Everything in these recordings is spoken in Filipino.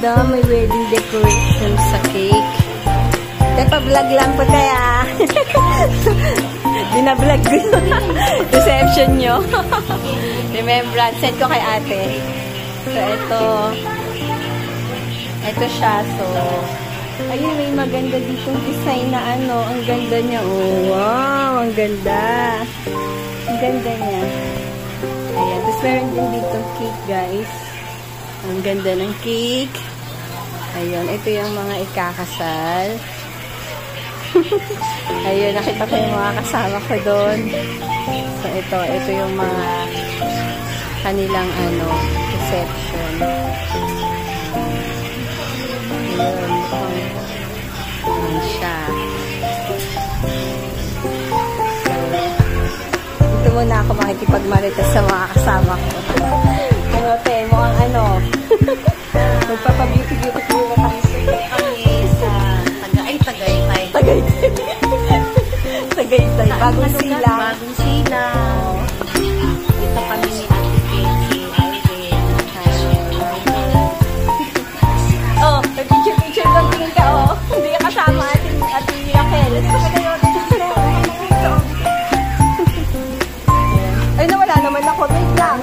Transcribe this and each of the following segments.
ganda. May wedding decoration sa cake. Pa-vlog lang po kaya. Binablog ko yung reception nyo. Remembrance. Send ko kay ate. So, ito siya. So, ayun, may maganda ditong design na ano. Ang ganda niya. Oh, wow. Ang ganda. Ang ganda niya. Ayan. Tapos meron din ditong cake, guys. Ang ganda ng cake. Ayun. Ito yung mga ikakasal. Ayun. Nakita ko yung mga kasama ko doon. So, ito yung mga kanilang ano, reception. Ayun siya. Dito muna ako makikipagmarites sa mga kasama ko. Ano, te, mukhang ano. Magpapabeauty-beauty ko kami sa Tagaytay. Tagaytay. Bagong silang. Bagong silang. Ito kami ni Ate Casey. Oh, picture lang tingin ka, oh. Hindi ka kasama ating Raquel. Ay, nawala naman ako. Wait lang.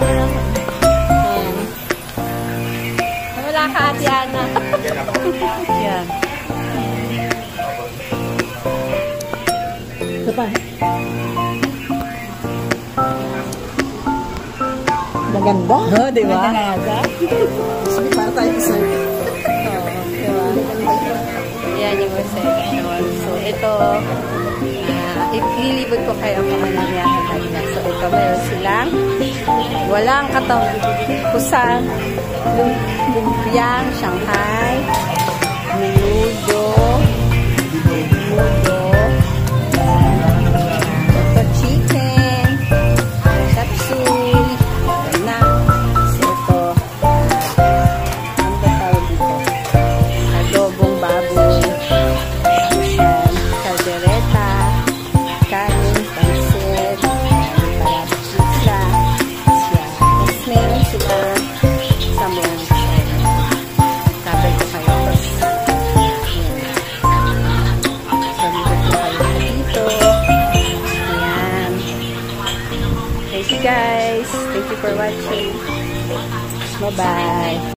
Nawala ka, Ate Ana. Yan. Ito pa. Maganda. Oh, di ba? Maganda. Sige, para tayo isa. Yan yung reception. So, ito, ililibot ko kayo kung ano nangyari kanina. So, ito, meron silang walang katapusan, lumpiang, Shanghai, menudo, ito, chicken, capsule, na, so, ito, ano ba tawag dito? Adobong baboy, caldereta, kanin, pansit, pizza, tapos meron sila samon. Sabay ko kayo. Sabay ko kayo dito. Ayan. Thank you guys. Thank you for watching. Bye-bye.